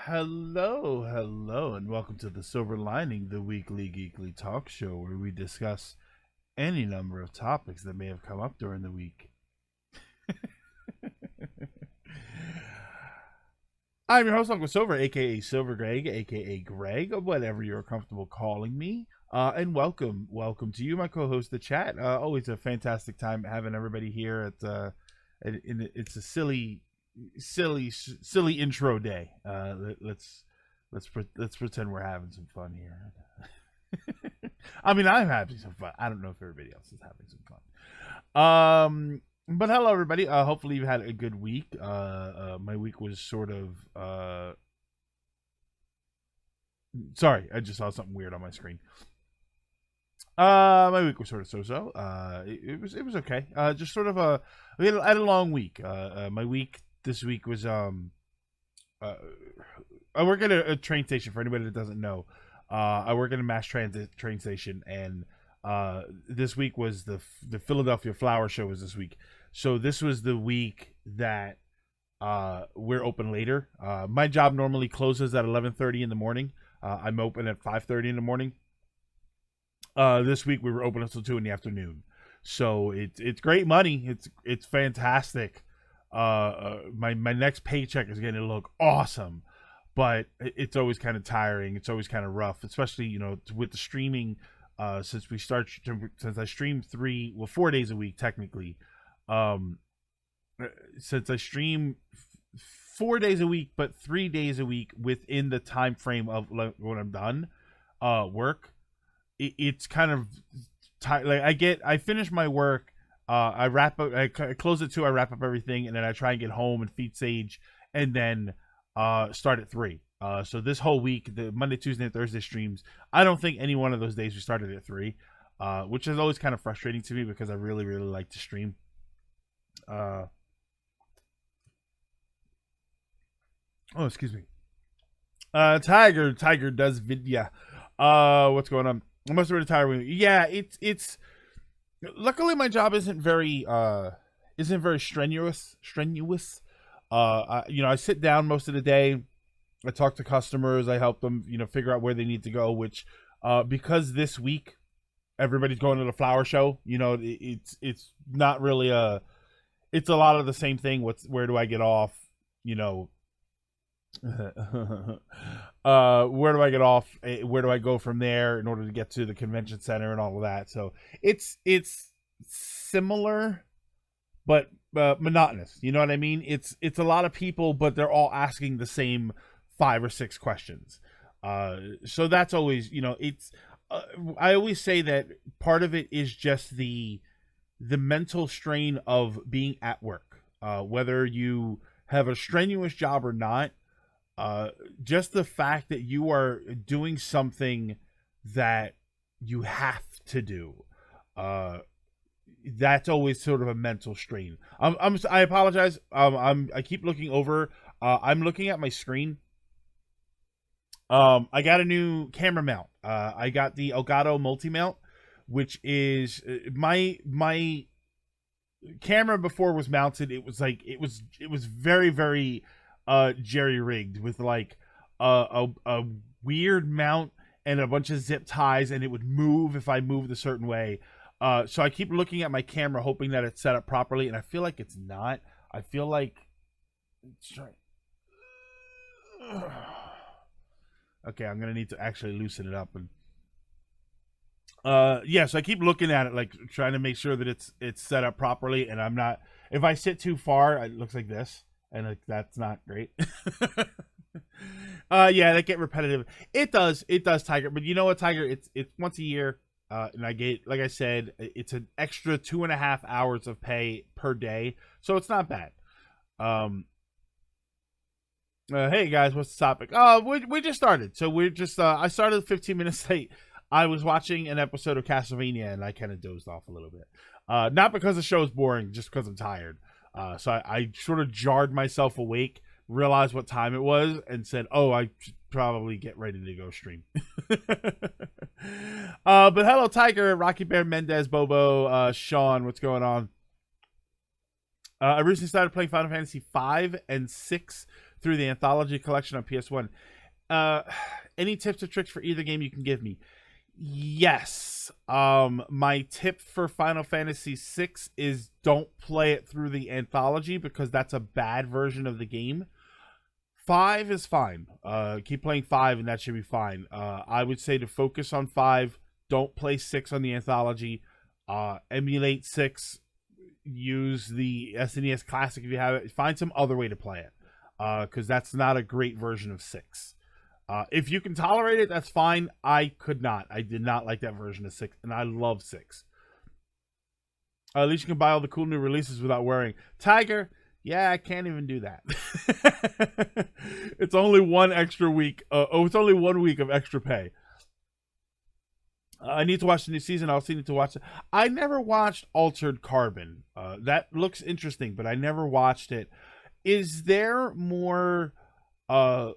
Hello, and welcome to the Silver Lining, the weekly geekly talk show where we discuss any number of topics that may have come up during the week. I'm your host, Uncle Silver, aka Silver Greg, aka Greg, whatever you're comfortable calling me. And welcome to you, my co-host, the chat. Always a fantastic time having everybody here. It's a silly intro day. Let's pretend we're having some fun here. I mean, I'm having some fun. I don't know if everybody else is having some fun. But hello everybody. Hopefully you had a good week. My week was sort of sorry, I just saw something weird on my screen. My week was sort of so-so. It was okay. Just sort of I had a long week. My week this week was I work at a train station. For anybody that doesn't know, I work at a mass transit train station, and this week was the Philadelphia Flower Show was this week. So this was the week that we're open later. My job normally closes at 11:30 in the morning. I'm open at 5:30 in the morning. This week we were open until 2 in the afternoon. So it's great money. It's fantastic. My next paycheck is going to look awesome, but it's always kind of tiring. It's always kind of rough, especially with the streaming. Since I stream 4 days a week technically. Since I stream 4 days a week, but 3 days a week within the time frame of when I'm done work. It's kind of I finish my work, I wrap up, I close at 2, I wrap up everything, and then I try and get home and feed Sage, and then start at 3. So this whole week, the Monday, Tuesday, and Thursday streams, I don't think any one of those days we started at 3, which is always kind of frustrating to me because I really like to stream. Excuse me. Tiger does vidya. What's going on? I must have retired. Yeah, it's luckily my job isn't very strenuous. I sit down most of the day. I talk to customers. I help them, figure out where they need to go. Which, because this week everybody's going to the flower show. It's not really it's a lot of the same thing. Where do I get off? Where do I get off? Where do I go from there in order to get to the convention center and all of that? So it's similar, but monotonous. You know what I mean? It's a lot of people, but they're all asking the same 5 or 6 questions. So that's always, it's. I always say that part of it is just the mental strain of being at work, whether you have a strenuous job or not. Just the fact that you are doing something that you have to do, that's always sort of a mental strain. I apologize. I keep looking over. I'm looking at my screen. I got a new camera mount. I got the Elgato multi-mount, which is my camera before was mounted. It was very jerry rigged with like a weird mount and a bunch of zip ties, and it would move if I moved a certain way. So I keep looking at my camera hoping that it's set up properly, and I feel like it's not. I feel like okay, I'm gonna need to actually loosen it up. And so I keep looking at it, like trying to make sure that it's set up properly, and I'm not. If I sit too far, it looks like this. And that's not great. They get repetitive. It does, Tiger. But you know what, Tiger? It's once a year, and I get, like I said, it's an extra 2.5 hours of pay per day, so it's not bad. Hey guys, what's the topic? We just started, so we're just. I started 15 minutes late. I was watching an episode of Castlevania, and I kind of dozed off a little bit. Not because the show is boring, just because I'm tired. So I sort of jarred myself awake, realized what time it was, and said, oh, I should probably get ready to go stream. But hello, Tiger, Rocky Bear, Mendez, Bobo, Sean, what's going on? I recently started playing Final Fantasy 5 and 6 through the Anthology Collection on PS1. Uh, any tips or tricks for either game you can give me? Yes. My tip for Final Fantasy VI is don't play it through the Anthology because that's a bad version of the game. 5 is fine. Keep playing 5 and that should be fine. I would say to focus on 5. Don't play 6 on the Anthology. Emulate 6. Use the SNES Classic if you have it. Find some other way to play it. Because that's not a great version of 6. If you can tolerate it, that's fine. I could not. I did not like that version of 6. And I love 6. At least you can buy all the cool new releases without worrying. Tiger... Yeah, I can't even do that. It's only one extra week. It's only 1 week of extra pay. I need to watch the new season. I also need to watch it. I never watched Altered Carbon. That looks interesting, but I never watched it. Is there more... for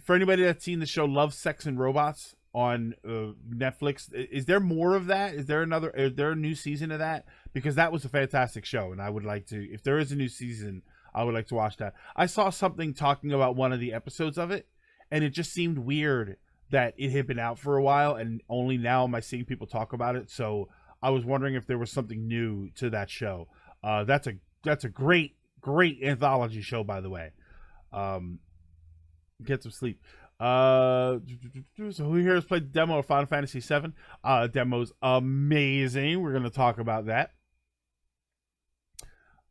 anybody that's seen the show Love, Sex, and Robots on Netflix, is there more of that? Is there a new season of that? Because that was a fantastic show, and I would like to, if there is a new season, I would like to watch that. I saw something talking about one of the episodes of it, and it just seemed weird that it had been out for a while, and only now am I seeing people talk about it. So I was wondering if there was something new to that show. That's a great anthology show, by the way. Get some sleep. So who here has played the demo of Final Fantasy VII? Demo's amazing. We're gonna talk about that.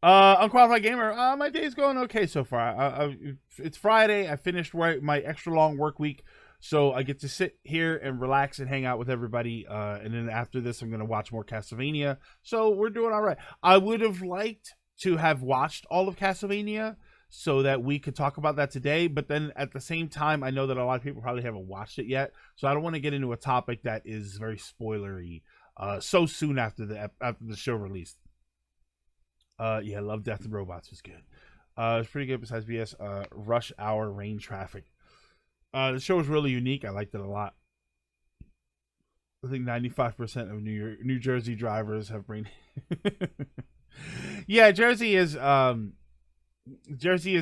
Unqualified Gamer, my day's going okay so far. It's Friday. I finished my extra long work week, so I get to sit here and relax and hang out with everybody. And then after this, I'm gonna watch more Castlevania. So we're doing all right. I would have liked to have watched all of Castlevania so that we could talk about that today, but then at the same time, I know that a lot of people probably haven't watched it yet, so I don't want to get into a topic that is very spoilery so soon after the show released. Yeah, Love, Death, and Robots was good. It's pretty good besides BS. Rush Hour Rain Traffic. The show was really unique. I liked it a lot. I think 95% of New Jersey drivers have brain. Yeah, Jersey is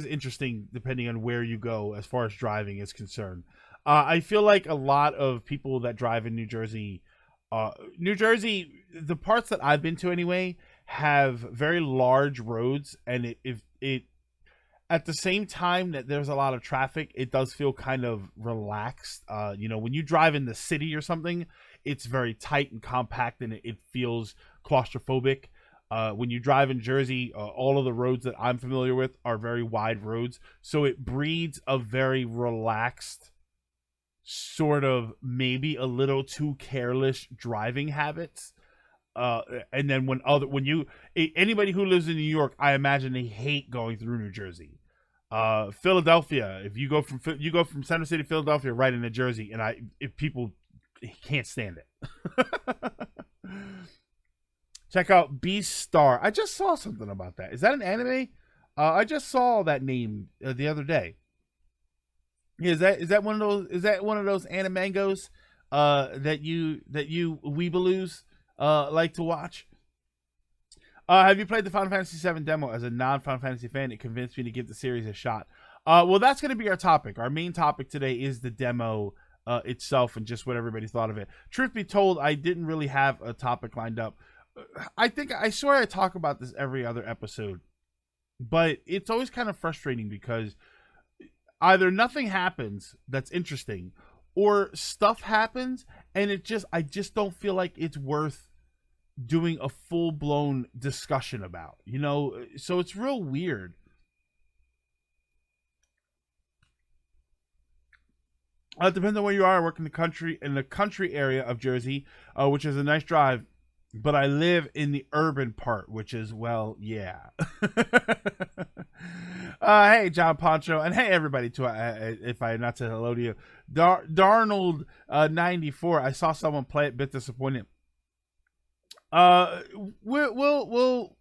interesting depending on where you go as far as driving is concerned. I feel like a lot of people that drive in New Jersey, the parts that I've been to anyway, have very large roads, and it at the same time that there's a lot of traffic, it does feel kind of relaxed. When you drive in the city or something, it's very tight and compact, and it feels claustrophobic. When you drive in Jersey, all of the roads that I'm familiar with are very wide roads. So it breeds a very relaxed, sort of maybe a little too careless driving habits. And then anybody who lives in New York, I imagine they hate going through New Jersey. Philadelphia, if you go from Center City, Philadelphia, right into Jersey, if people can't stand it. Check out Beastar. I just saw something about that. Is that an anime? I just saw that name the other day. Is that one of those? Is that one of those animangos that you weebaloos like to watch? Have you played the Final Fantasy VII demo? As a non-Final Fantasy fan, it convinced me to give the series a shot. Well, that's going to be our topic. Our main topic today is the demo itself and just what everybody thought of it. Truth be told, I didn't really have a topic lined up. I swear I talk about this every other episode, but it's always kind of frustrating because either nothing happens that's interesting, or stuff happens and I just don't feel like it's worth doing a full-blown discussion about, so it's real weird. It depends on where you are. I work in the country area of Jersey, which is a nice drive. But I live in the urban part, which is, well, yeah. Hey, John Poncho, and hey, everybody, too. If I had not said hello to you. Darnold 94, I saw someone play it, bit disappointed. We'll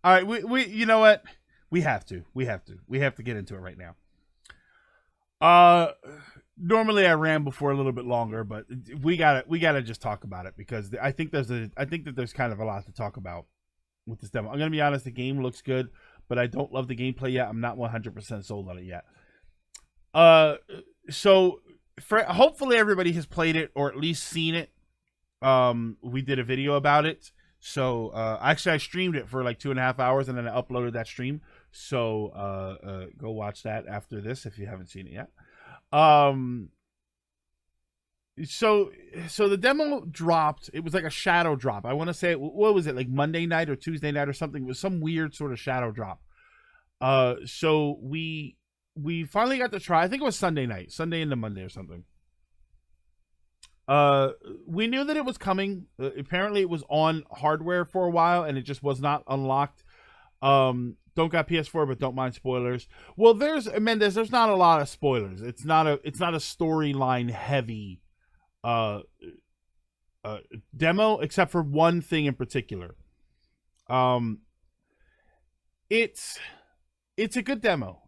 all right, we you know what? We have to get into it right now. Normally I ramble for a little bit longer, but we gotta just talk about it because I think that there's kind of a lot to talk about with this demo. I'm gonna be honest, the game looks good, but I don't love the gameplay yet. I'm not 100% sold on it yet. So hopefully everybody has played it or at least seen it. We did a video about it. So actually I streamed it for like 2.5 hours and then I uploaded that stream. So go watch that after this if you haven't seen it yet. So the demo dropped. It was like a shadow drop. I want to say, what was it, like Monday night or Tuesday night or something? It was some weird sort of shadow drop. So we finally got to try. I think it was Sunday night, Sunday into Monday or something. We knew that it was coming. Apparently it was on hardware for a while and it just was not unlocked. Don't got PS4, but don't mind spoilers. Well, there's not a lot of spoilers. It's not a storyline heavy demo, except for one thing in particular. It's a good demo.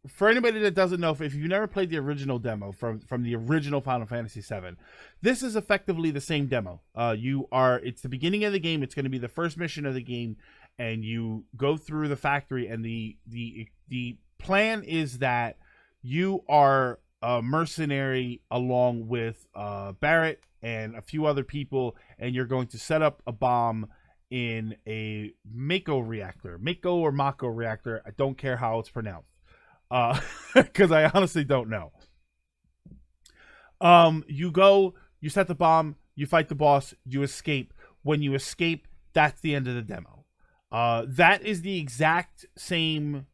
For anybody that doesn't know, if you've never played the original demo from the original Final Fantasy VII, this is effectively the same demo. It's the beginning of the game. It's going to be the first mission of the game, and you go through the factory, and the plan is that you are a mercenary along with Barrett and a few other people, and you're going to set up a bomb in a Mako reactor. Mako or Mako reactor. I don't care how it's pronounced. Because I honestly don't know. You go, you set the bomb, you fight the boss, you escape. When you escape, that's the end of the demo. That is the exact same.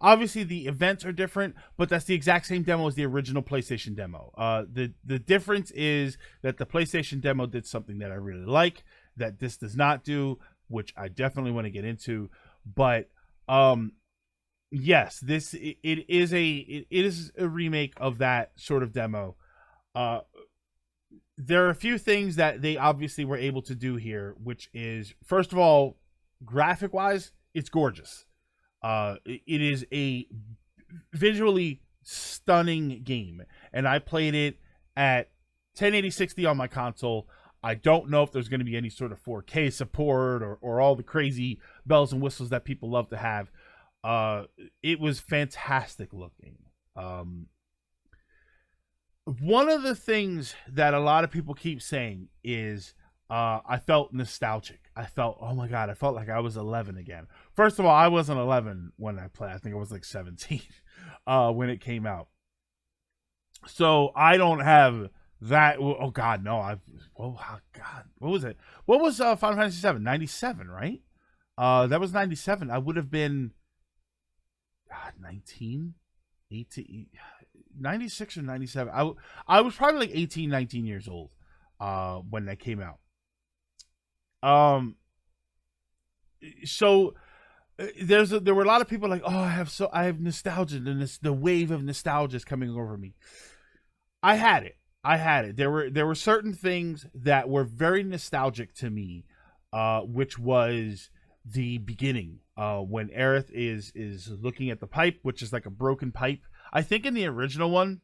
Obviously, the events are different, but that's the exact same demo as the original PlayStation demo. The difference is that the PlayStation demo did something that I really like that this does not do, which I definitely want to get into. But yes, it is a remake of that sort of demo. There are a few things that they obviously were able to do here, which is, first of all, graphic wise, it's gorgeous. It is a visually stunning game, and I played it at 1080-60 on my console. I don't know if there's going to be any sort of 4K support or all the crazy bells and whistles that people love to have. It was fantastic looking. One of the things that a lot of people keep saying is I felt nostalgic. I felt, oh my God, I felt like I was 11 again. First of all, I wasn't 11 when I played. I think I was like 17 when it came out. So I don't have that. Oh God, no. Oh God, what was it? What was Final Fantasy VII? 97, right? That was 97. I would have been 19, 18, 96 or 97. I was probably like 18, 19 years old when that came out. So there were a lot of people like, oh, I have nostalgia, and the wave of nostalgia is coming over me. I had it. There were certain things that were very nostalgic to me, which was the beginning, when Aerith is looking at the pipe, which is like a broken pipe. I think in the original one,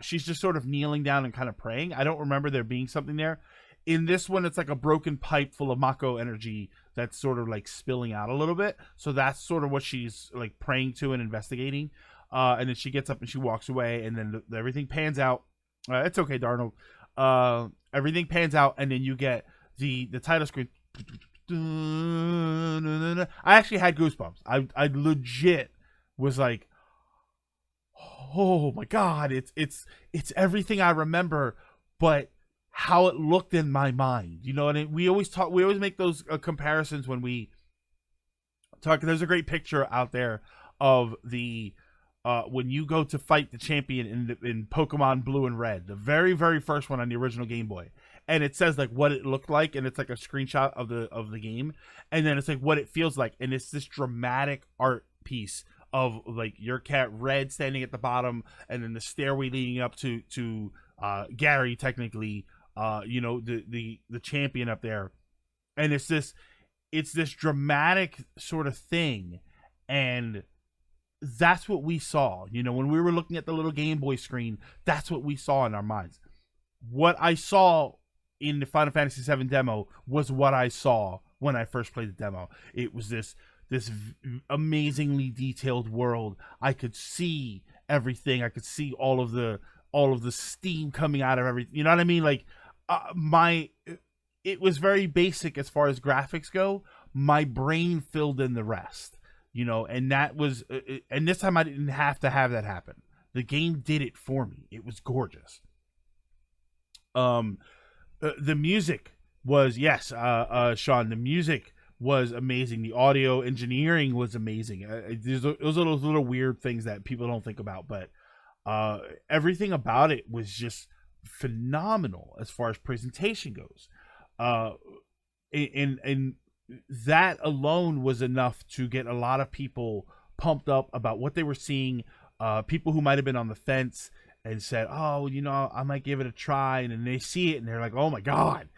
she's just sort of kneeling down and kind of praying. I don't remember there being something there. In this one, it's like a broken pipe full of Mako energy that's sort of like spilling out a little bit. So that's sort of what she's like praying to and investigating. And then she gets up and she walks away, and then everything pans out. It's okay, Darnold. Everything pans out, and then you get the title screen. I actually had goosebumps. I legit was like, oh my God, it's everything I remember, but how it looked in my mind, you know. And we always make those comparisons when we talk. There's a great picture out there of the when you go to fight the champion in Pokemon Blue and Red, the very, very first one on the original Game Boy, and it says like what it looked like, and it's like a screenshot of the game, and then it's like what it feels like, and it's this dramatic art piece of like your cat Red standing at the bottom, and then the stairway leading up to Gary, technically, you know, the champion up there, and it's this dramatic sort of thing, and that's what we saw. You know, when we were looking at the little Game Boy screen, that's what we saw in our minds. What I saw in the Final Fantasy VII demo was what I saw when I first played the demo. It was this amazingly detailed world. I could see everything. I could see all of the steam coming out of everything. You know what I mean? Like my it was very basic as far as graphics go. My brain filled in the rest, and that was and this time I didn't have to have that happen. The game did it for me. It was gorgeous. The music was, yes, Sean. The music was amazing. The audio engineering was amazing. There's those little weird things that people don't think about, but everything about it was just phenomenal as far as presentation goes. And that alone was enough to get a lot of people pumped up about what they were seeing. People who might have been on the fence and said, "Oh, I might give it a try," and then they see it and they're like, "Oh my god!"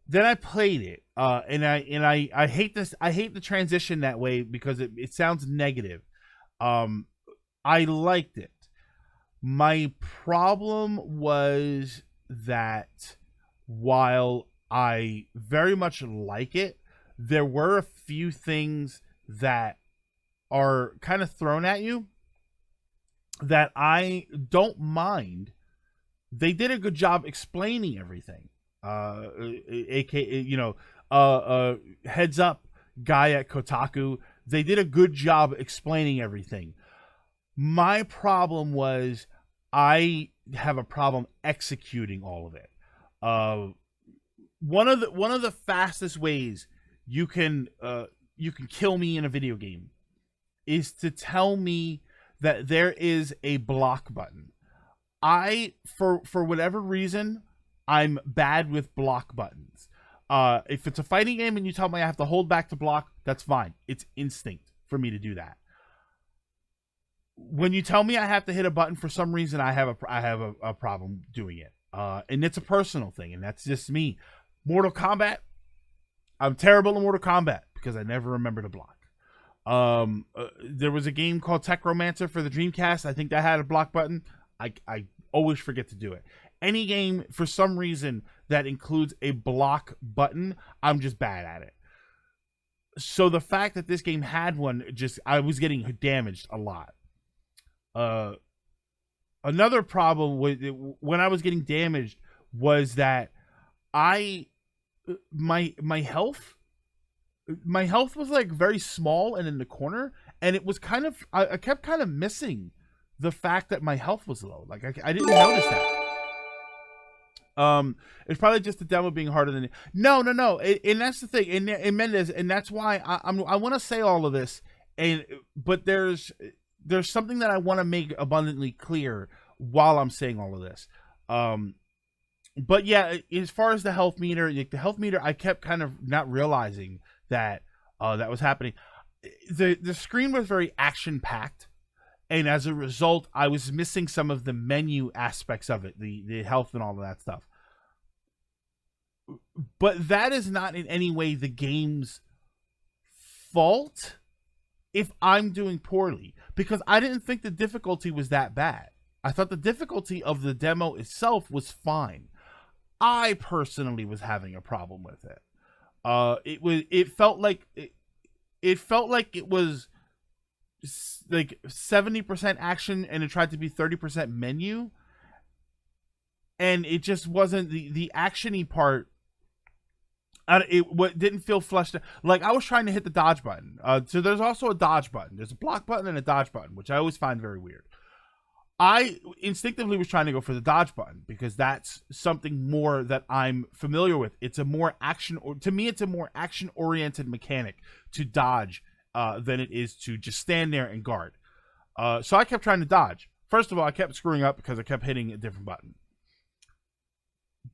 Then I played it, and I hate this. I hate the transition that way because it sounds negative. I liked it. My problem was that while I very much like it, there were a few things that are kind of thrown at you that I don't mind. They did a good job explaining everything. AKA, heads up, guy at Kotaku. They did a good job explaining everything. My problem was I have a problem executing all of it. One of the fastest ways you can kill me in a video game is to tell me that there is a block button. For whatever reason, I'm bad with block buttons. If it's a fighting game and you tell me I have to hold back to block, that's fine. It's instinct for me to do that. When you tell me I have to hit a button, for some reason I have a problem doing it. And it's a personal thing, and that's just me. Mortal Kombat, I'm terrible in Mortal Kombat because I never remember to block. There was a game called Techromancer for the Dreamcast. I think that had a block button. I always forget to do it. Any game, for some reason, that includes a block button, I'm just bad at it. So the fact that this game had one, I was getting damaged a lot. Another problem with when I was getting damaged was that my health was like very small and in the corner, and it was kind of I kept kind of missing the fact that my health was low. Like I didn't notice that. It's probably just the demo being harder than it. No. And that's the thing. And Mendez, and that's why I want to say all of this. But there's something that I want to make abundantly clear while I'm saying all of this. But yeah, as far as the health meter, I kept kind of not realizing that that was happening. The screen was very action packed. And as a result, I was missing some of the menu aspects of it, the health and all of that stuff. But that is not in any way the game's fault if I'm doing poorly. Because I didn't think the difficulty was that bad. I thought the difficulty of the demo itself was fine. I personally was having a problem with it. It felt like it was like 70% action and it tried to be 30% menu, and it just wasn't the actiony part. It didn't feel fleshed out. Like I was trying to hit the dodge button. So there's also a dodge button. There's a block button and a dodge button, which I always find very weird. I instinctively was trying to go for the dodge button because that's something more that I'm familiar with. It's a more to me, it's a more action oriented mechanic to dodge than it is to just stand there and guard. So I kept trying to dodge. First of all, I kept screwing up because I kept hitting a different button.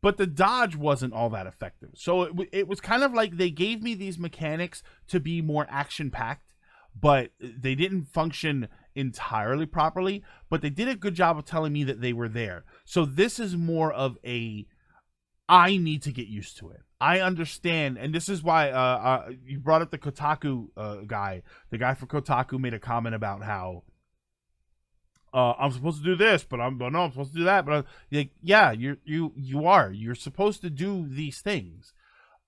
But the dodge wasn't all that effective. So it was kind of like they gave me these mechanics to be more action-packed, but they didn't function entirely properly. But they did a good job of telling me that they were there. So this is more of I need to get used to it. I understand, and this is why you brought up the Kotaku guy. The guy from Kotaku made a comment about how I'm supposed to do this, but I'm supposed to do that. But like, yeah, you are. You're supposed to do these things.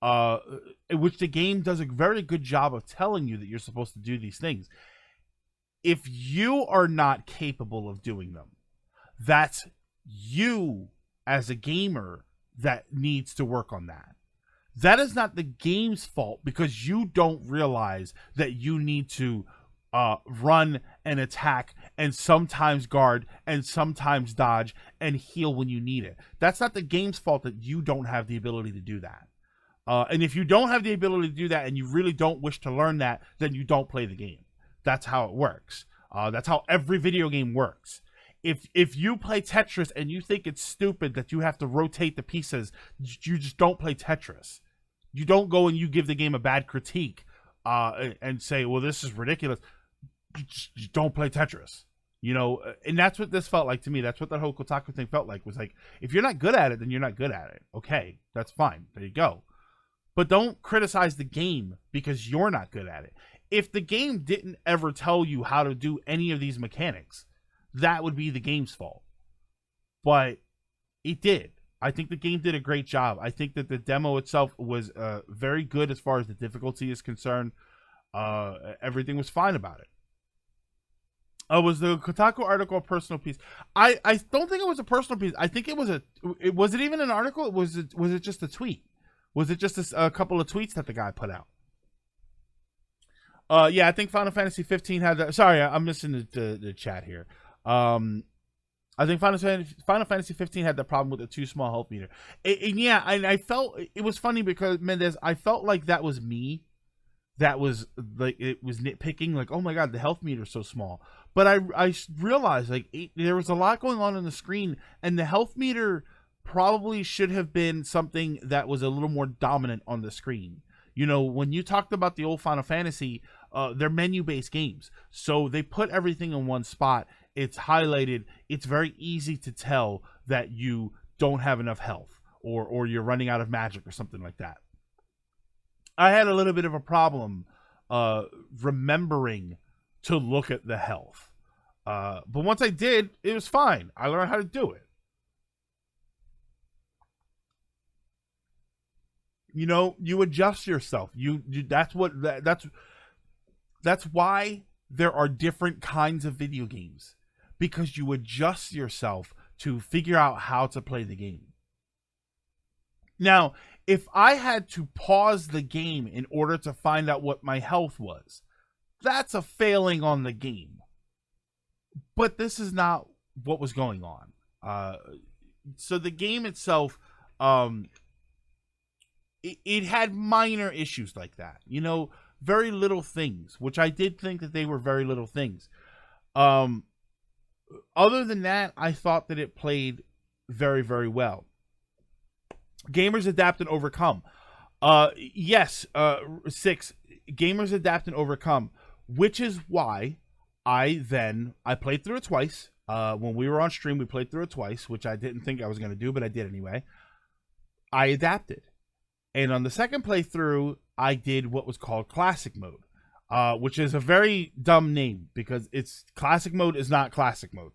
in which the game does a very good job of telling you that you're supposed to do these things. If you are not capable of doing them, that's you as a gamer that needs to work on that. That is not the game's fault because you don't realize that you need to run and attack and sometimes guard and sometimes dodge and heal when you need it. That's not the game's fault that you don't have the ability to do that. And if you don't have the ability to do that and you really don't wish to learn that, then you don't play the game. That's how it works. That's how every video game works. If you play Tetris and you think it's stupid that you have to rotate the pieces, you just don't play Tetris. You don't go and you give the game a bad critique and say, well, this is ridiculous. You just don't play Tetris. You know, and that's what this felt like to me. That's what that whole Kotaku thing felt like. Was like, if you're not good at it, then you're not good at it. Okay, that's fine. There you go. But don't criticize the game because you're not good at it. If the game didn't ever tell you how to do any of these mechanics, that would be the game's fault. But it did. I think the game did a great job. I think that the demo itself was very good as far as the difficulty is concerned. Everything was fine about it. Was the Kotaku article a personal piece? I don't think it was a personal piece. I think it was was it even an article? Was it just a tweet? Was it just a couple of tweets that the guy put out? Yeah, I think Final Fantasy 15 had that. Sorry, I'm missing the chat here. I think Final Fantasy 15 had the problem with the too small health meter. And I felt it was funny because Mendez, I felt like that was me. That was like it was nitpicking, like, oh my god, the health meter is so small. But I realized like there was a lot going on the screen, and the health meter probably should have been something that was a little more dominant on the screen. You know, when you talked about the old Final Fantasy, they're menu-based games, so they put everything in one spot. It's highlighted. It's very easy to tell that you don't have enough health or you're running out of magic or something like that. I had a little bit of a problem remembering to look at the health. But once I did, it was fine. I learned how to do it. You know, you adjust yourself. That's why there are different kinds of video games, because you adjust yourself to figure out how to play the game. Now, if I had to pause the game in order to find out what my health was, that's a failing on the game. But this is not what was going on. So the game itself, it had minor issues like that. You know, very little things, which I did think that they were very little things. Other than that, I thought that it played very, very well. Gamers adapt and overcome. Yes, 6. Gamers adapt and overcome, which is why I played through it twice. When we were on stream, we played through it twice, which I didn't think I was going to do, but I did anyway. I adapted. And on the second playthrough, I did what was called Classic Mode, which is a very dumb name because Classic Mode is not Classic Mode.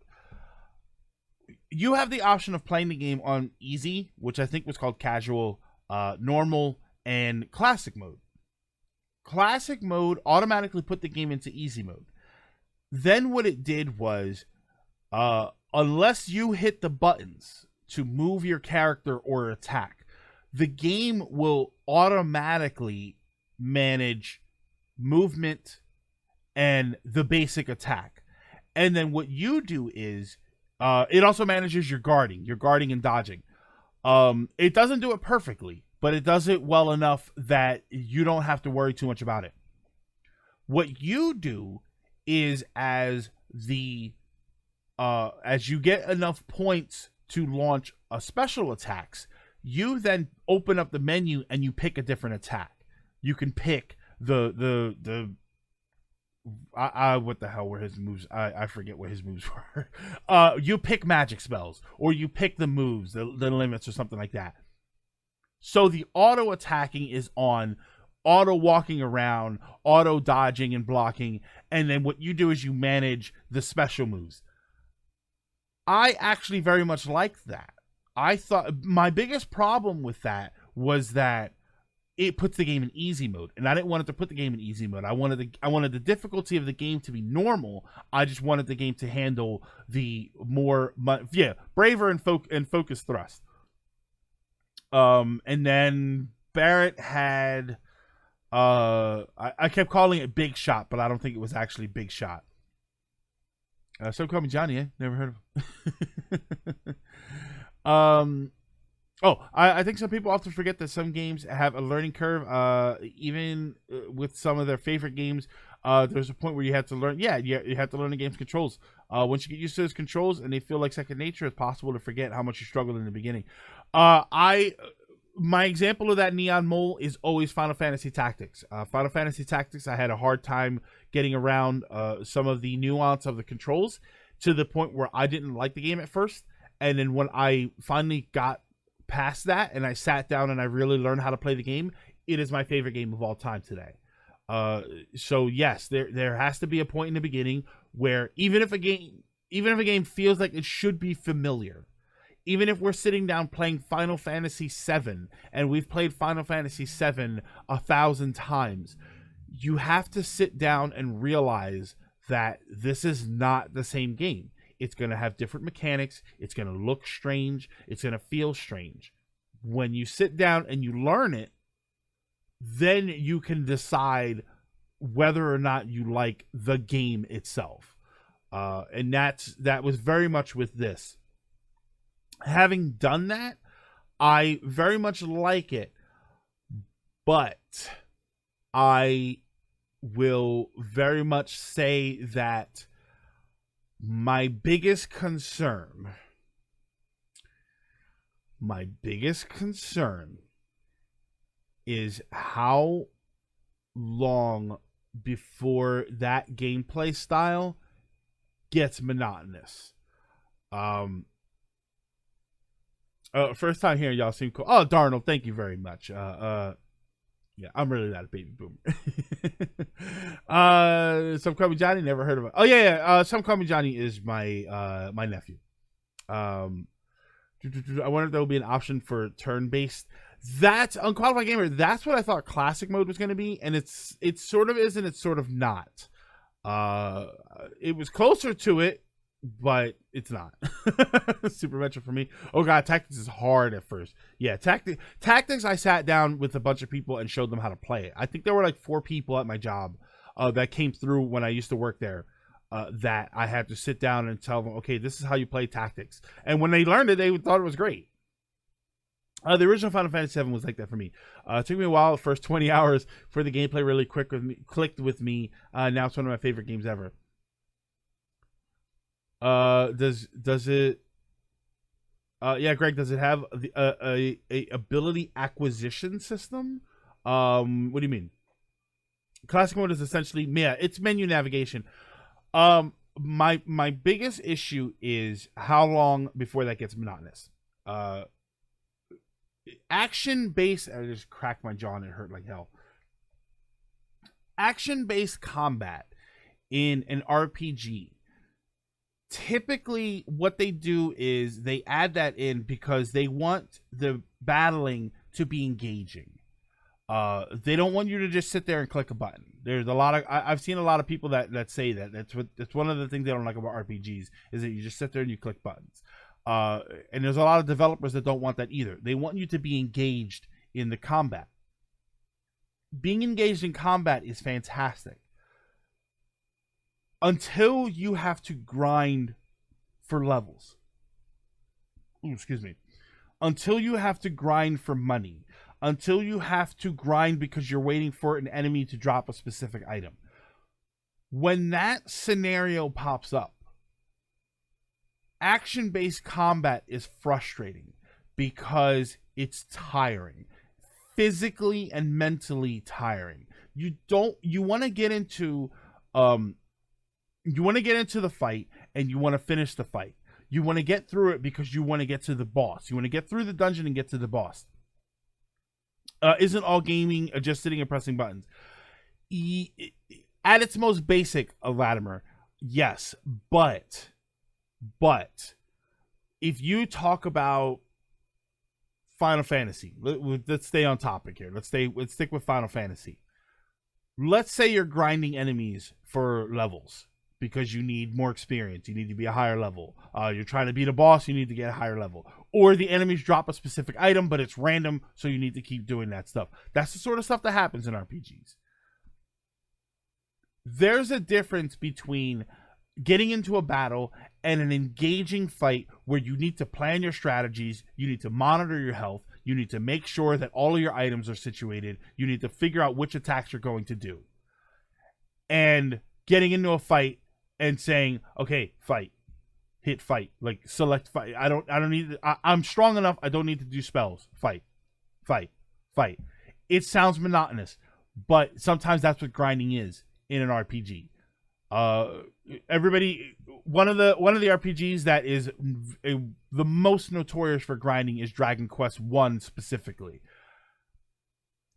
You have the option of playing the game on Easy, which I think was called Casual, Normal, and Classic Mode. Classic Mode automatically put the game into Easy Mode. Then what it did was, unless you hit the buttons to move your character or attack, the game will automatically manage movement and the basic attack. And then what you do is, it also manages your guarding and dodging. It doesn't do it perfectly, but it does it well enough that you don't have to worry too much about it. What you do is as you get enough points to launch a special attacks, you then open up the menu and you pick a different attack. You can pick what the hell were his moves? I forget what his moves were. You pick magic spells, or you pick the moves, the limits, or something like that. So the auto attacking is on, auto walking around, auto dodging and blocking, and then what you do is you manage the special moves. I actually very much liked that. I thought my biggest problem with that was that it puts the game in easy mode, and I didn't want it to put the game in easy mode. I wanted the difficulty of the game to be normal. I just wanted the game to handle the more braver and focus thrust. And then Barrett had I kept calling it Big Shot, but I don't think it was actually Big Shot. Some call me Johnny. Never heard of him. I think some people often forget that some games have a learning curve. Even with some of their favorite games, there's a point where you have to learn. Yeah, you have to learn the game's controls. Once you get used to those controls and they feel like second nature, it's possible to forget how much you struggled in the beginning. My example of that Neon Mole is always Final Fantasy Tactics. Final Fantasy Tactics, I had a hard time getting around some of the nuance of the controls to the point where I didn't like the game at first. And then when I finally got past that and I sat down and I really learned how to play the game, it is my favorite game of all time today. So yes, there has to be a point in the beginning where even if a game feels like it should be familiar, even if we're sitting down playing Final Fantasy VII and we've played Final Fantasy VII 1,000 times, you have to sit down and realize that this is not the same game. It's going to have different mechanics. It's going to look strange. It's going to feel strange. When you sit down and you learn it, then you can decide whether or not you like the game itself. And that was very much with this. Having done that, I very much like it, but I will very much say that my biggest concern is how long before that gameplay style gets monotonous. First time hearing y'all seem cool. Oh, Darnold, thank you very much. Yeah, I'm really not a baby boomer. Some Call Me Johnny, never heard of it. Oh yeah. Some Call Me Johnny is my my nephew. I wonder if there will be an option for turn-based. That's Unqualified Gamer. That's what I thought classic mode was going to be, and it sort of is and it's sort of not. It was closer to it, but it's not. Super Metro for me. Oh god, Tactics is hard at first. Yeah, Tactics I sat down with a bunch of people and showed them how to play it. I think there were like 4 people at my job that came through when I used to work there, that I had to sit down and tell them, okay, this is how you play Tactics. And when they learned it, they thought it was great. The original Final Fantasy VII was like that for me. It took me a while, the first 20 hours, for the gameplay really clicked with me. Now it's one of my favorite games ever. Does it? Yeah, Greg. Does it have a ability acquisition system? What do you mean? Classic mode is essentially it's menu navigation. My biggest issue is how long before that gets monotonous. Action based. I just cracked my jaw and it hurt like hell. Action based combat in an RPG. Typically what they do is they add that in because they want the battling to be engaging. They don't want you to just sit there and click a button. There's a lot of I've seen a lot of people that say that's one of the things they don't like about RPGs is that you just sit there and you click buttons. And there's a lot of developers that don't want that either. They want you to be engaged in the combat. Being engaged in combat is fantastic. Until you have to grind for levels. Ooh, excuse me. Until you have to grind for money. Until you have to grind because you're waiting for an enemy to drop a specific item. When that scenario pops up, action-based combat is frustrating because it's tiring. Physically and mentally tiring. You want to get into the fight and you want to finish the fight. You want to get through it because you want to get to the boss. You want to get through the dungeon and get to the boss. Isn't all gaming just sitting and pressing buttons? At its most basic, Latimer, yes. But if you talk about Final Fantasy. Let's stay on topic here. Let's stick with Final Fantasy. Let's say you're grinding enemies for levels because you need more experience. You need to be a higher level. You're trying to beat a boss. You need to get a higher level. Or the enemies drop a specific item, but it's random, so you need to keep doing that stuff. That's the sort of stuff that happens in RPGs. There's a difference between getting into a battle and an engaging fight where you need to plan your strategies, you need to monitor your health, you need to make sure that all of your items are situated, you need to figure out which attacks you're going to do. And getting into a fight and saying, okay, fight, hit fight, like select fight. I don't need, I'm strong enough, I don't need to do spells. Fight. It sounds monotonous, but sometimes that's what grinding is in an RPG. Everybody, one of the RPGs that is the most notorious for grinding is Dragon Quest 1 specifically.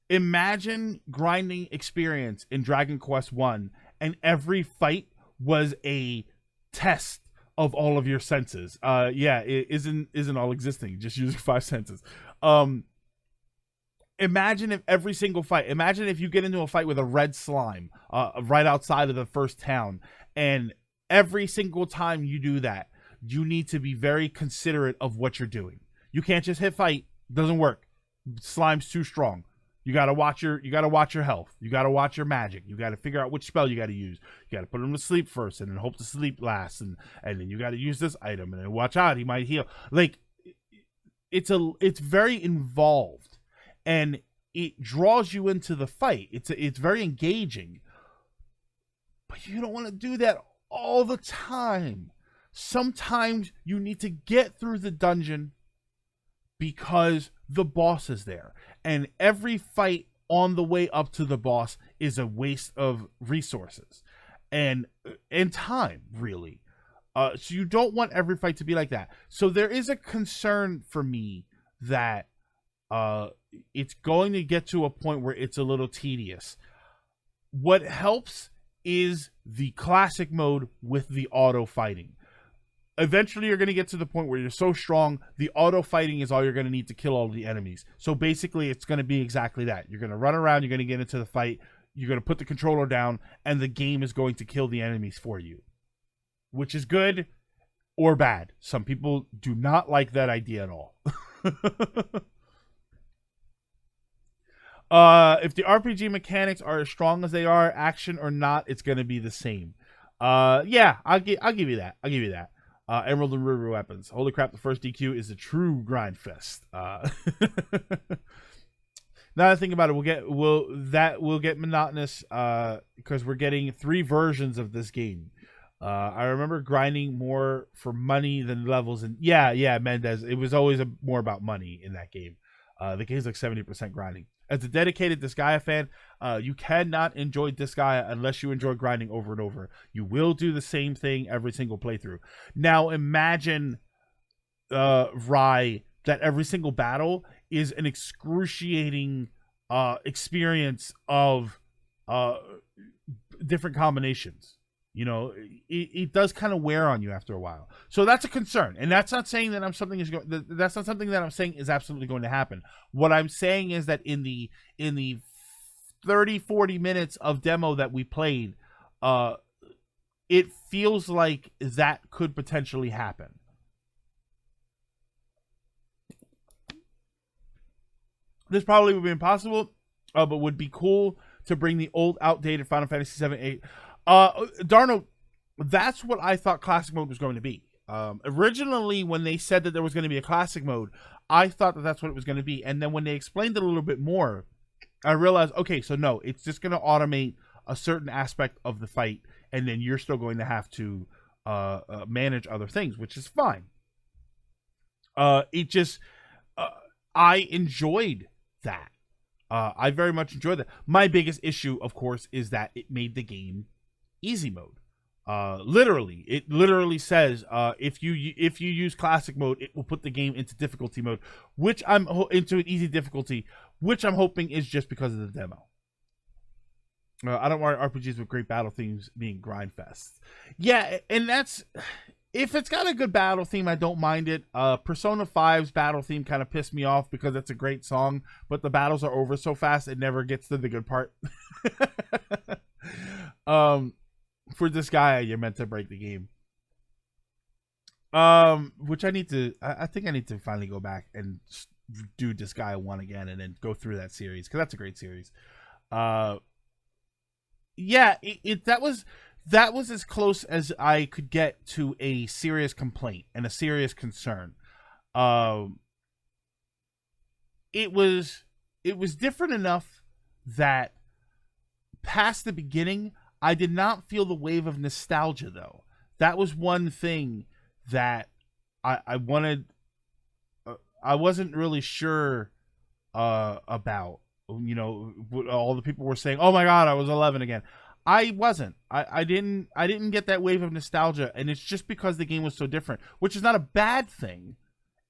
Imagine grinding experience in Dragon Quest 1 and every fight was a test of all of your senses. It isn't all existing, just using 5 senses. Imagine if every single fight, imagine if you get into a fight with a red slime right outside of the first town, and every single time you do that, you need to be very considerate of what you're doing. You can't just hit fight. Doesn't work. Slime's too strong. You gotta watch your health. You gotta watch your magic. You gotta figure out which spell you gotta use. You gotta put him to sleep first, and then hope the sleep lasts, and then you gotta use this item, and then watch out, he might heal. Like, it's very involved. And it draws you into the fight. It's very engaging. But you don't want to do that all the time. Sometimes you need to get through the dungeon because the boss is there. And every fight on the way up to the boss is a waste of resources and time, really. So you don't want every fight to be like that. So there is a concern for me that it's going to get to a point where it's a little tedious. What helps is the classic mode with the auto fighting. Eventually you're going to get to the point where you're so strong, the auto fighting is all you're going to need to kill all the enemies. So basically it's going to be exactly that. You're going to run around, you're going to get into the fight, you're going to put the controller down, and the game is going to kill the enemies for you. Which is good or bad. Some people do not like that idea at all. If the RPG mechanics are as strong as they are, action or not, it's going to be the same. I'll give you that. Emerald and River weapons. Holy crap, the first DQ is a true grind fest. Now that I think about it, we'll get monotonous because we're getting 3 versions of this game. I remember grinding more for money than levels, and Mendez, it was always more about money in that game. The game's like 70% grinding. As a dedicated Disgaea fan, you cannot enjoy Disgaea unless you enjoy grinding over and over. You will do the same thing every single playthrough. Now imagine, Rai, that every single battle is an excruciating experience of different combinations. You know, it does kind of wear on you after a while. So that's a concern. And that's not saying that that's not something that I'm saying is absolutely going to happen. What I'm saying is that in the 30-40 minutes of demo that we played, it feels like that could potentially happen. This probably would be impossible, but would be cool to bring the old outdated Final Fantasy 7, 8. Darno, that's what I thought classic mode was going to be. Originally, when they said that there was going to be a classic mode, I thought that that's what it was going to be. And then when they explained it a little bit more, I realized, okay, so no, it's just going to automate a certain aspect of the fight, and then you're still going to have to manage other things, which is fine. I enjoyed that. I very much enjoyed that. My biggest issue, of course, is that it made the game easy mode. It literally says if you use classic mode, it will put the game into difficulty mode, which into an easy difficulty, which I'm hoping is just because of the demo. I don't want RPGs with great battle themes being grind fests. Yeah, and that's if it's got a good battle theme, I don't mind it. Persona 5's battle theme kind of pissed me off because it's a great song, but the battles are over so fast it never gets to the good part. For this guy, you're meant to break the game. Which I need to. I think I need to finally go back and do Disgaea 1 again and then go through that series because that's a great series. Yeah, that was as close as I could get to a serious complaint and a serious concern. It was different enough that past the beginning, I did not feel the wave of nostalgia though. That was one thing that I wanted. I wasn't really sure about. You know, all the people were saying, "Oh my God, I was 11 again." I wasn't. I didn't get that wave of nostalgia, and it's just because the game was so different, which is not a bad thing.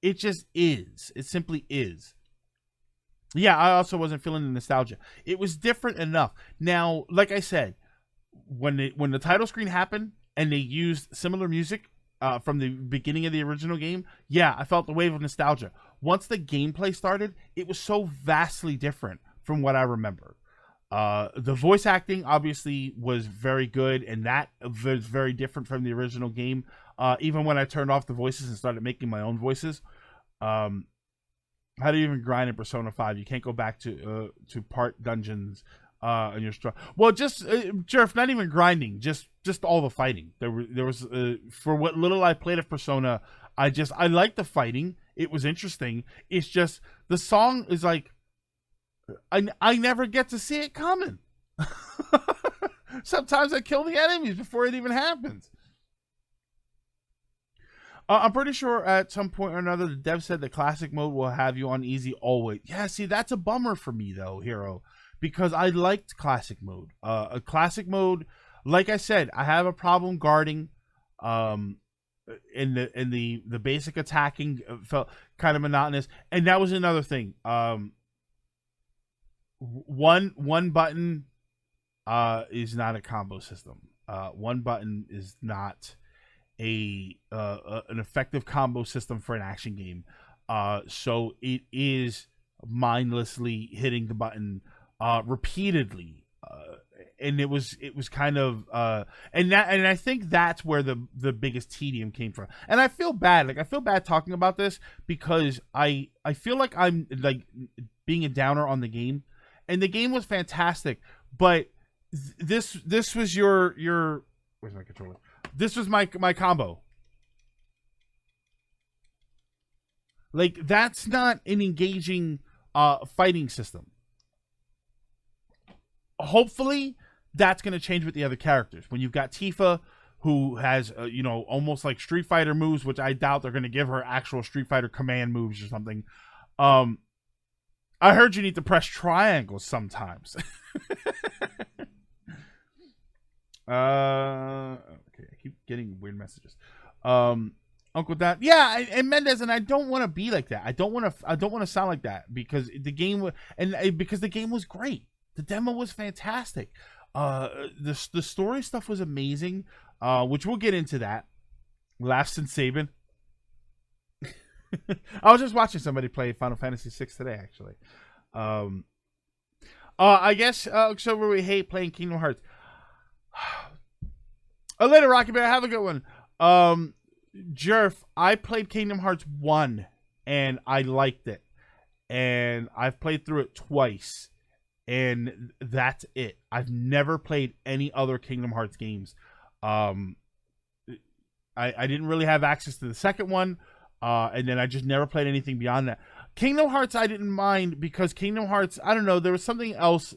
It just is. It simply is. Yeah, I also wasn't feeling the nostalgia. It was different enough. Now, like I said, when the title screen happened and they used similar music from the beginning of the original game, yeah, I felt the wave of nostalgia. Once the gameplay started, it was so vastly different from what I remember. The voice acting obviously was very good, and that was very different from the original game. Even when I turned off the voices and started making my own voices, how do you even grind in Persona 5? You can't go back to part dungeons and you're strong. Well, just Jerf, not even grinding, just all the fighting. There was for what little I played of Persona, I liked the fighting. It was interesting. It's just the song is like I never get to see it coming. Sometimes I kill the enemies before it even happens. I'm pretty sure at some point or another, the dev said the classic mode will have you on easy always. Yeah, see, that's a bummer for me though, Hero, because I liked classic mode. A classic mode, like I said, I have a problem guarding. In the basic attacking felt kind of monotonous, and that was another thing. One button is not a combo system. One button is not an effective combo system for an action game. So it is mindlessly hitting the button repeatedly. And it was kind of and I think that's where the biggest tedium came from. And I feel bad. I feel bad talking about this because I feel like I'm like being a downer on the game. And the game was fantastic, but this was your where's my controller? This was my combo. Like, that's not an engaging fighting system. Hopefully that's going to change with the other characters. When you've got Tifa, who has almost like Street Fighter moves, which I doubt they're going to give her actual Street Fighter command moves or something. I heard you need to press triangles sometimes. Okay, I keep getting weird messages. Uncle Dan, yeah, and Mendez, and I don't want to be like that. I don't want to sound like that because the game because the game was great. The demo was fantastic. The story stuff was amazing, which we'll get into that. Laughs and Sabin. I was just watching somebody play Final Fantasy VI today, actually. I guess so. We hate playing Kingdom Hearts. Later, Rocky Bear. Have a good one. Jerf, I played Kingdom Hearts 1 and I liked it, and I've played through it twice, and that's it. I've never played any other Kingdom Hearts games. I didn't really have access to the second one. And then I just never played anything beyond that. Kingdom Hearts I didn't mind because Kingdom Hearts, I don't know, there was something else.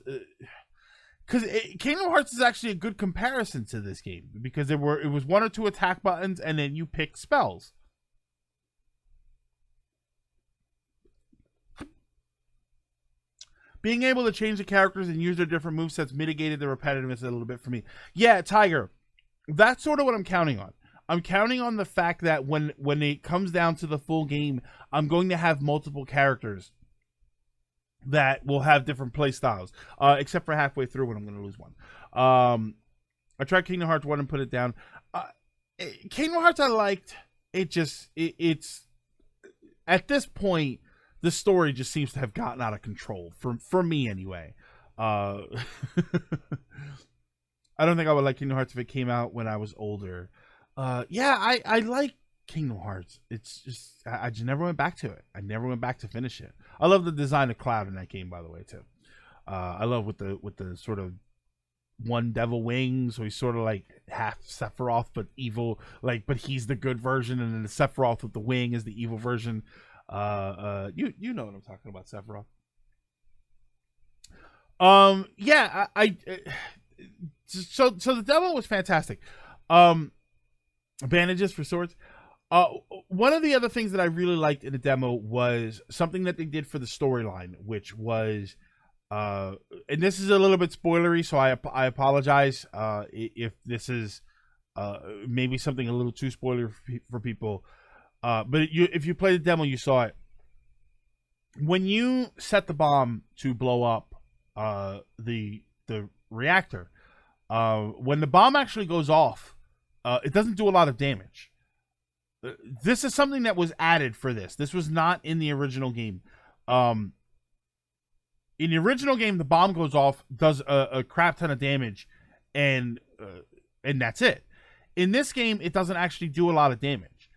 Because Kingdom Hearts is actually a good comparison to this game because it was one or two attack buttons and then you pick spells. Being able to change the characters and use their different movesets mitigated the repetitiveness a little bit for me. Yeah, Tiger, that's sort of what I'm counting on. I'm counting on the fact that when it comes down to the full game, I'm going to have multiple characters that will have different play styles, except for halfway through when I'm going to lose one. I tried Kingdom Hearts 1 and put it down. Kingdom Hearts I liked. It's at this point the story just seems to have gotten out of control for me anyway. Uh, I don't think I would like Kingdom Hearts if it came out when I was older. Yeah, I like Kingdom Hearts. It's just I just never went back to it. I never went back to finish it. I love the design of Cloud in that game, by the way, too. I love with the sort of one devil wing, so he's sort of like half Sephiroth but evil, like, but he's the good version, and then the Sephiroth with the wing is the evil version. You know what I'm talking about, Sephiroth. Yeah, so the demo was fantastic. Bandages for swords. One of the other things that I really liked in the demo was something that they did for the storyline, which was and this is a little bit spoilery, so I apologize if this is maybe something a little too spoilery for people. But if you play the demo, you saw it. When you set the bomb to blow up the reactor, when the bomb actually goes off, it doesn't do a lot of damage. This is something that was added for this. This was not in the original game. In the original game, the bomb goes off, does a crap ton of damage, and that's it. In this game, it doesn't actually do a lot of damage.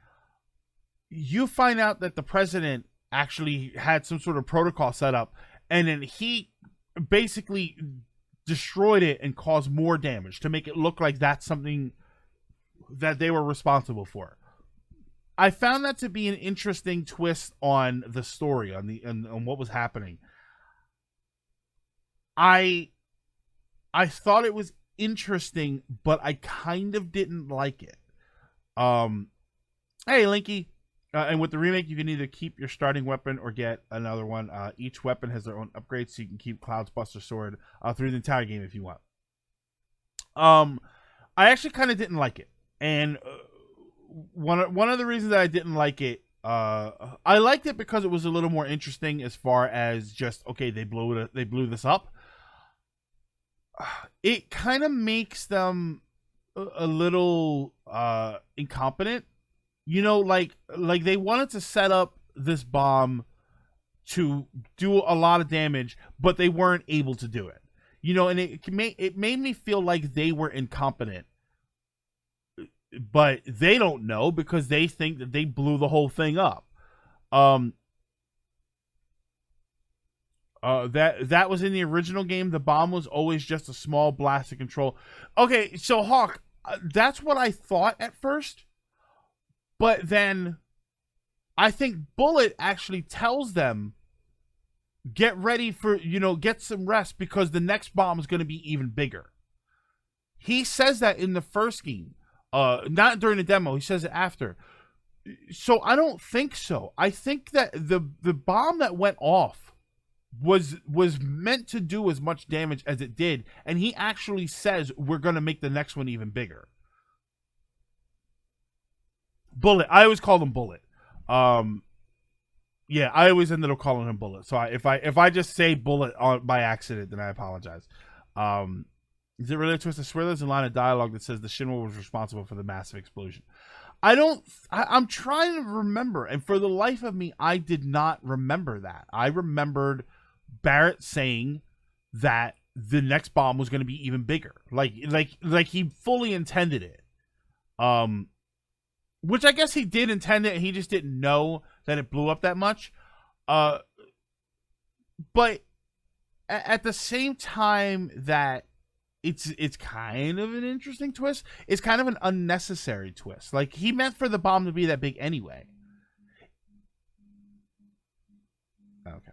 You find out that the president actually had some sort of protocol set up, and then he basically destroyed it and caused more damage to make it look like that's something that they were responsible for. I found that to be an interesting twist on the story, on what was happening. I thought it was interesting, but I kind of didn't like it. Hey, Linky. And with the remake, you can either keep your starting weapon or get another one. Each weapon has their own upgrades, so you can keep Cloud's Buster Sword through the entire game if you want. I actually kind of didn't like it, and one of the reasons that I didn't like it, I liked it because it was a little more interesting as far as just, okay, they blew this up. It kind of makes them a little incompetent. You know, like they wanted to set up this bomb to do a lot of damage, but they weren't able to do it. You know, and it made me feel like they were incompetent. But they don't know because they think that they blew the whole thing up. That was in the original game. The bomb was always just a small blast of control. Okay, so Hawk, that's what I thought at first. But then I think Bullet actually tells them, get ready for, get some rest because the next bomb is going to be even bigger. He says that in the first game. Not during the demo. He says it after. So I don't think so. I think that the bomb that went off was meant to do as much damage as it did. And he actually says, we're going to make the next one even bigger. Bullet. I always call him Bullet. Yeah, I always ended up calling him Bullet. So if I just say Bullet by accident, then I apologize. Is it related to us? I swear there's a line of dialogue that says the Shinra was responsible for the massive explosion. I'm trying to remember, and for the life of me, I did not remember that. I remembered Barrett saying that the next bomb was going to be even bigger. Like he fully intended it. Which I guess he did intend it, he just didn't know that it blew up that much. But at the same time that it's kind of an interesting twist, it's kind of an unnecessary twist. Like, he meant for the bomb to be that big anyway. Okay.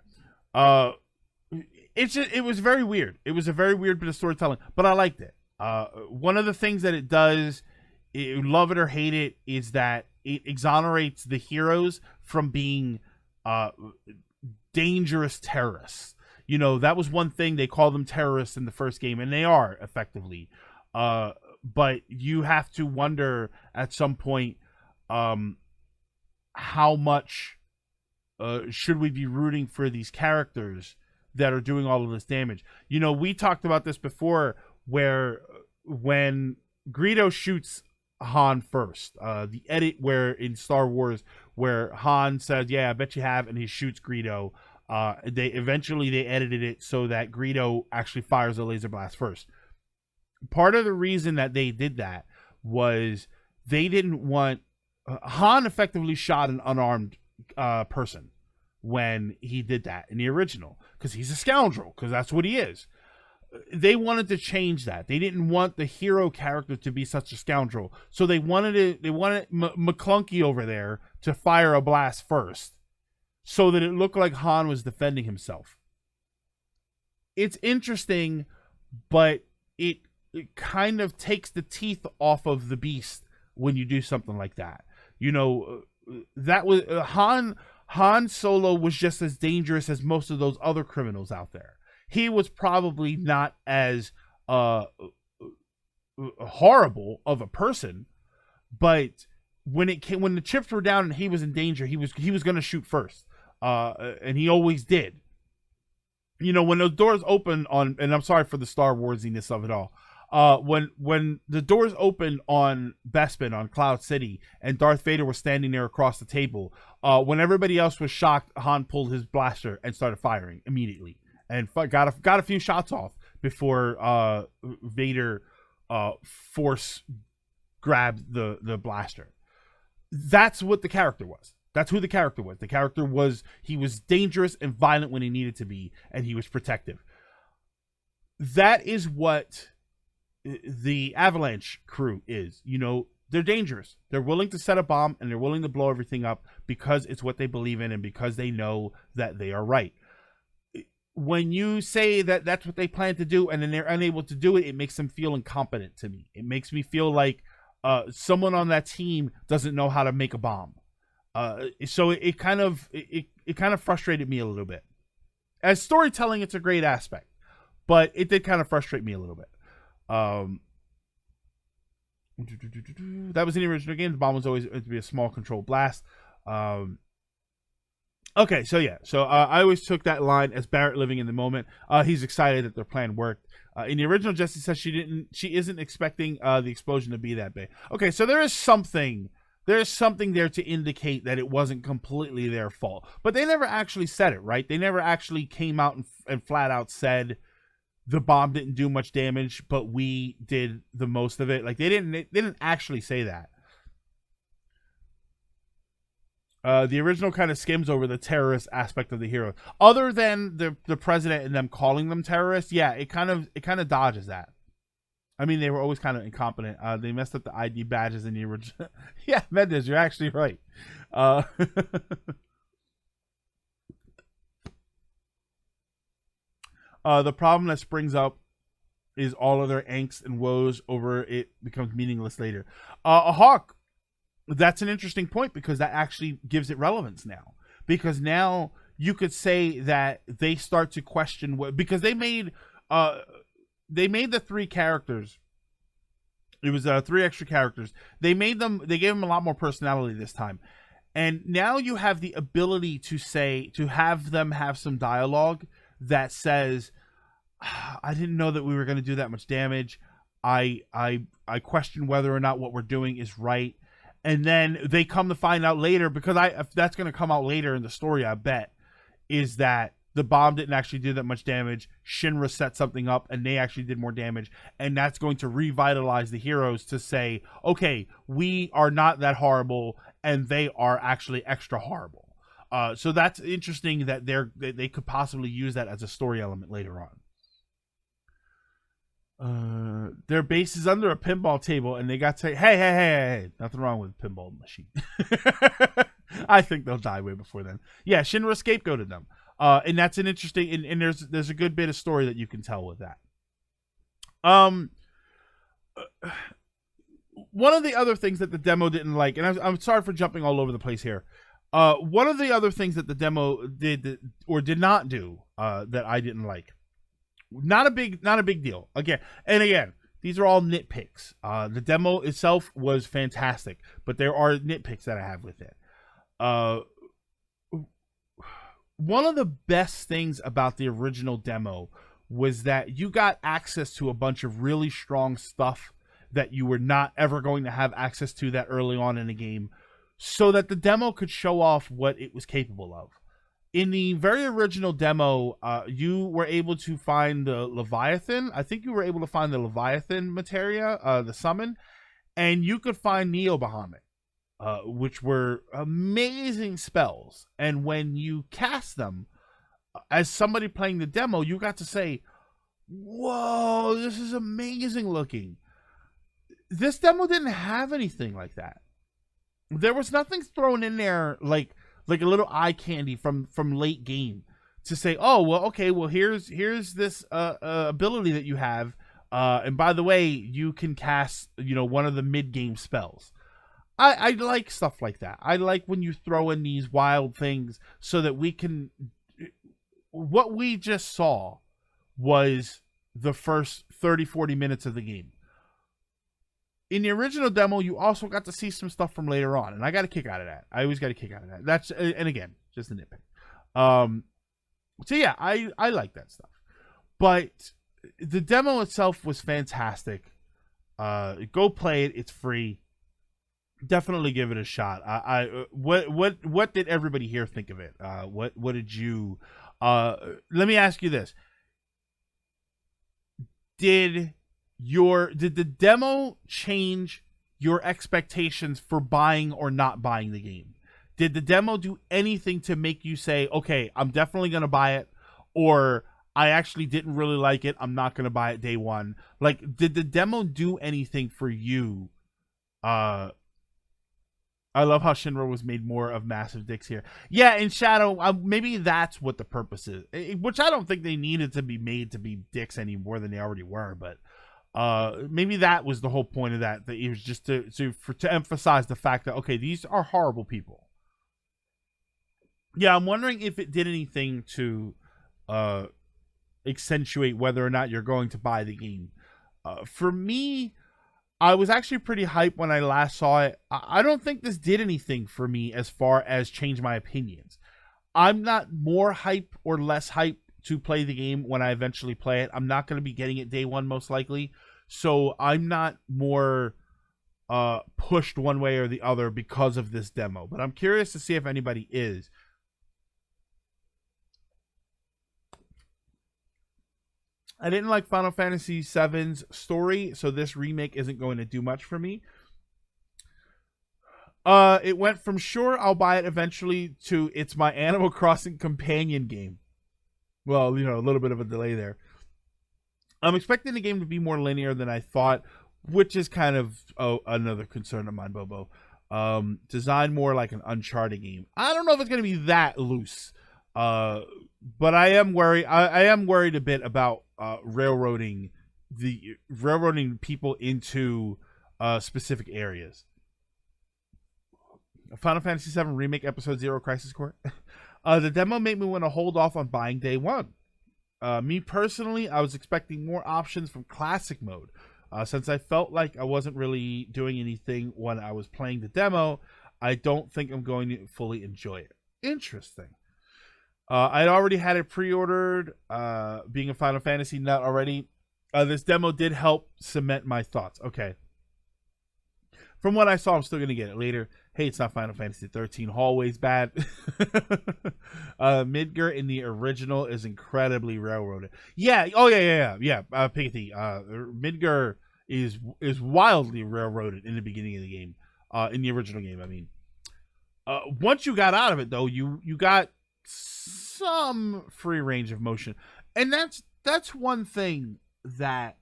It was very weird. It was a very weird bit of storytelling, but I liked it. One of the things that it does, love it or hate it, is that it exonerates the heroes from being dangerous terrorists. You know, that was one thing. They call them terrorists in the first game, and they are, effectively. But you have to wonder at some point, how much should we be rooting for these characters that are doing all of this damage? You know, we talked about this before, where when Greedo shoots Han first. The edit where in Star Wars where Han says, "Yeah, I bet you have," and he shoots Greedo. They edited it so that Greedo actually fires a laser blast first. Part of the reason that they did that was they didn't want Han effectively shot an unarmed person when he did that in the original because he's a scoundrel, because that's what he is. They wanted to change that. They didn't want the hero character to be such a scoundrel, so they wanted McClunky over there to fire a blast first, so that it looked like Han was defending himself. It's interesting, but it kind of takes the teeth off of the beast when you do something like that. You know, that was Han Solo was just as dangerous as most of those other criminals out there. He was probably not as horrible of a person, but when the chips were down and he was in danger, he was going to shoot first, and he always did. You know, when those doors open on, and I'm sorry for the Star Warsiness of it all. When the doors opened on Bespin, on Cloud City, and Darth Vader was standing there across the table, when everybody else was shocked, Han pulled his blaster and started firing immediately, and got a few shots off before Vader force grabbed the blaster. That's what the character was. That's who the character was. The character was, he was dangerous and violent when he needed to be, and he was protective. That is what the Avalanche crew is. You know, they're dangerous. They're willing to set a bomb, and they're willing to blow everything up because it's what they believe in and because they know that they are right. When you say that that's what they plan to do and then they're unable to do it, it makes them feel incompetent to me. It makes me feel like someone on that team doesn't know how to make a bomb. So it kind of frustrated me a little bit. As storytelling, it's a great aspect, but it did kind of frustrate me a little bit. That was in the original game. The bomb was always to be a small controlled blast. Okay, so yeah, I always took that line as Barrett living in the moment. He's excited that their plan worked. In the original, Jesse says she isn't expecting the explosion to be that big. Okay, so there is something there to indicate that it wasn't completely their fault, but they never actually said it, right? They never actually came out and flat out said the bomb didn't do much damage, but we did the most of it. Like they didn't actually say that. The original kind of skims over the terrorist aspect of the hero. Other than the president and them calling them terrorists, yeah, it kind of dodges that. I mean, they were always kind of incompetent. They messed up the ID badges in the original. Yeah, Mendez, you're actually right. The problem that springs up is all of their angst and woes over it becomes meaningless later. A Hawk, that's an interesting point because that actually gives it relevance now. Because now you could say that they start to question what, because they made the three characters. It was 3 extra characters. They gave them a lot more personality this time. And now you have the ability to have them have some dialogue that says, I didn't know that we were going to do that much damage. I question whether or not what we're doing is right. And then they come to find out later, because that's going to come out later in the story, I bet, is that the bomb didn't actually do that much damage. Shinra set something up and they actually did more damage. And that's going to revitalize the heroes to say, okay, we are not that horrible and they are actually extra horrible. So that's interesting that they could possibly use that as a story element later on. Their base is under a pinball table and they got to say, hey, nothing wrong with a pinball machine. I think they'll die way before then. Yeah, Shinra scapegoated them. And that's an interesting, and there's a good bit of story that you can tell with that. One of the other things that the demo didn't like, and I'm sorry for jumping all over the place here. One of the other things that the demo did or did not do that I didn't like, not a big deal. Again, these are all nitpicks. The demo itself was fantastic, but there are nitpicks that I have with it. One of the best things about the original demo was that you got access to a bunch of really strong stuff that you were not ever going to have access to that early on in the game, so that the demo could show off what it was capable of. In the very original demo, you were able to find the Leviathan. I think you were able to find the Leviathan materia, the summon, and you could find Neo Bahamut, which were amazing spells. And when you cast them, as somebody playing the demo, you got to say, whoa, this is amazing looking. This demo didn't have anything like that. There was nothing thrown in there like a little eye candy from late game to say, oh, well, okay, well, here's this ability that you have. And by the way, you can cast, one of the mid-game spells. I like stuff like that. I like when you throw in these wild things so that we can... What we just saw was the first 30, 40 minutes of the game. In the original demo, you also got to see some stuff from later on, and I got a kick out of that. I always got a kick out of that. That's, and again, just a nitpick. So yeah, I like that stuff. But the demo itself was fantastic. Go play it. It's free. Definitely give it a shot. What did everybody here think of it? What did you? Let me ask you this: Did the demo change your expectations for buying or not buying the game? Did the demo do anything to make you say, okay, I'm definitely going to buy it, or I actually didn't really like it, I'm not going to buy it day one? Like, did the demo do anything for you? I love how Shinra was made more of massive dicks here. Yeah, in Shadow, maybe that's what the purpose is. Which I don't think they needed to be made to be dicks any more than they already were, but maybe that was the whole point of that. That it was just to emphasize the fact that, okay, these are horrible people. Yeah, I'm wondering if it did anything to accentuate whether or not you're going to buy the game. For me, I was actually pretty hyped when I last saw it. I don't think this did anything for me as far as change my opinions. I'm not more hype or less hype to play the game when I eventually play it. I'm not going to be getting it day one, most likely. So I'm not more pushed one way or the other because of this demo. But I'm curious to see if anybody is. I didn't like Final Fantasy VII's story, so this remake isn't going to do much for me. It went from sure I'll buy it eventually to it's my Animal Crossing companion game. Well, a little bit of a delay there. I'm expecting the game to be more linear than I thought, which is kind of another concern of mine, Bobo. Designed more like an Uncharted game. I don't know if it's going to be that loose. But I am worried. I am worried a bit about railroading people into specific areas. Final Fantasy VII Remake Episode 0 Crisis Core. The demo made me want to hold off on buying day one. Me personally, I was expecting more options from classic mode. Since I felt like I wasn't really doing anything when I was playing the demo, I don't think I'm going to fully enjoy it. Interesting. I'd already had it pre-ordered, being a Final Fantasy nut already. This demo did help cement my thoughts. Okay. From what I saw, I'm still going to get it later. Hey, it's not Final Fantasy 13. Hallway's bad. Midgar in the original is incredibly railroaded. Yeah. Oh, yeah. Piggy. Midgar is wildly railroaded in the beginning of the game. In the original game, I mean. Once you got out of it, though, you got some free range of motion, and that's one thing that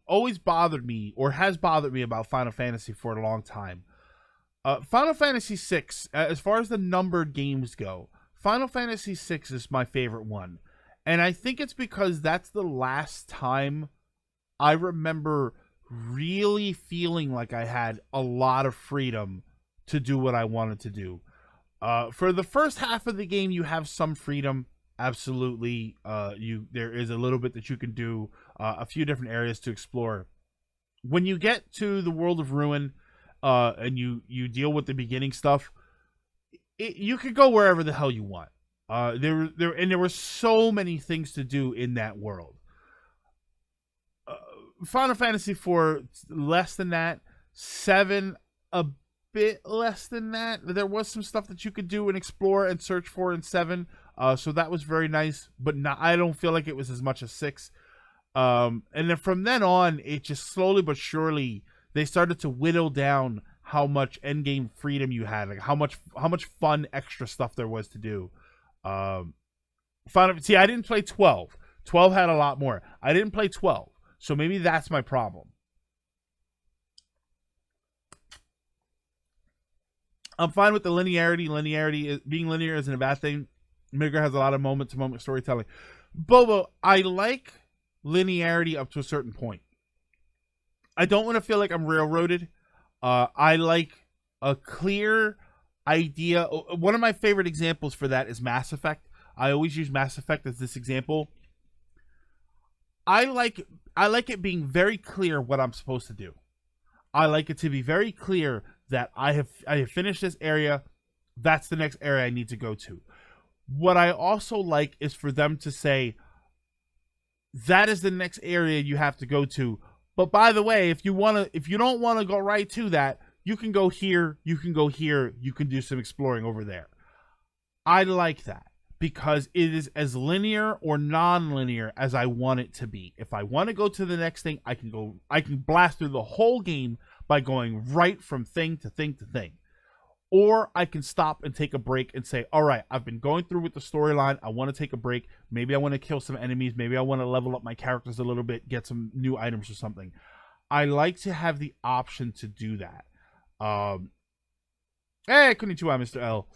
always bothered me, or has bothered me, about Final Fantasy for a long time. Final Fantasy VI, as far as the numbered games go, Final Fantasy VI is my favorite one, and I think it's because that's the last time I remember really feeling like I had a lot of freedom to do what I wanted to do. For the first half of the game, you have some freedom. Absolutely. There is a little bit that you can do, a few different areas to explore. When you get to the world of Ruin, and you deal with the beginning stuff, you could go wherever the hell you want. There were so many things to do in that world. Final Fantasy 4 less than that. 7 a bit less than that. There was some stuff that you could do and explore and search for in 7. So that was very nice, but not, I don't feel like it was as much as 6. And then from then on, it just slowly but surely they started to whittle down how much endgame freedom you had, like how much fun extra stuff there was to do. See, I didn't play 12. 12 had a lot more. I didn't play 12, so maybe that's my problem. I'm fine with the linearity. Being linear isn't a bad thing. Midgar has a lot of moment-to-moment storytelling. Bobo, I like linearity up to a certain point. I don't want to feel like I'm railroaded. I like a clear idea. One of my favorite examples for that is Mass Effect. I always use Mass Effect as this example. I like it being very clear what I'm supposed to do. I like it to be very clear that I have finished this area. That's the next area I need to go to. What I also like is for them to say, that is the next area you have to go to. But by the way, if you don't want to go right to that, you can go here, you can go here, you can do some exploring over there. I like that because it is as linear or non-linear as I want it to be. If I want to go to the next thing, I can blast through the whole game by going right from thing to thing to thing. Or I can stop and take a break and say, all right, I've been going through with the storyline. I want to take a break. Maybe I want to kill some enemies. Maybe I want to level up my characters a little bit, get some new items or something. I like to have the option to do that. Hey, konnichiwa, Mr. L.